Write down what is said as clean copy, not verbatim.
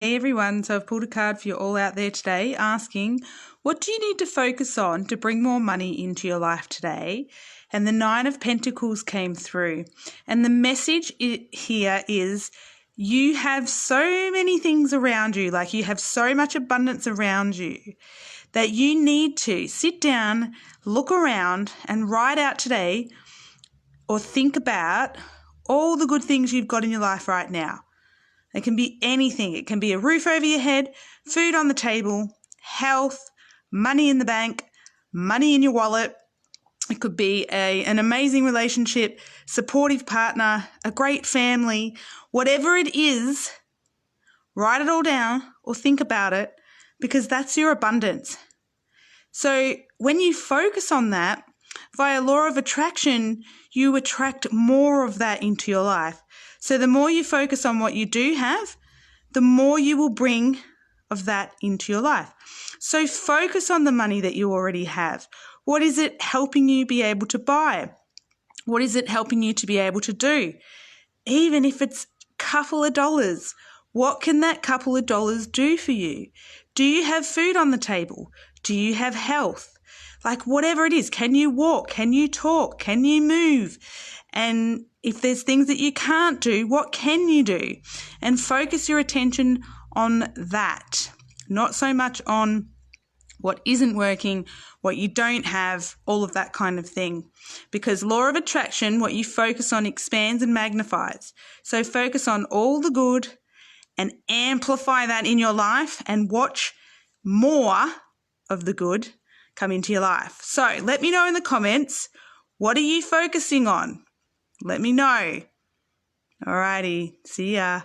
Hey everyone, so I've pulled a card for you all out there today asking, what do you need to focus on to bring more money into your life today? And the Nine of Pentacles came through. And the message here is you have so many things around you, like you have so much abundance around you that you need to sit down, look around and write out today or think about all the good things you've got in your life right now. It can be anything. It can be a roof over your head, food on the table, health, money in the bank, money in your wallet. It could be an amazing relationship, supportive partner, a great family. Whatever it is, write it all down or think about it because that's your abundance. So when you focus on that, via law of attraction, you attract more of that into your life. So the more you focus on what you do have, the more you will bring of that into your life. So focus on the money that you already have. What is it helping you be able to buy? What is it helping you to be able to do? Even if it's a couple of dollars, what can that couple of dollars do for you? Do you have food on the table? Do you have health? Like whatever it is, can you walk? Can you talk? Can you move? And if there's things that you can't do, what can you do? And focus your attention on that, not so much on what isn't working, what you don't have, all of that kind of thing. Because law of attraction, what you focus on expands and magnifies. So focus on all the good and amplify that in your life and watch more of the good come into your life. So let me know in the comments, what are you focusing on? Let me know. Alrighty, see ya.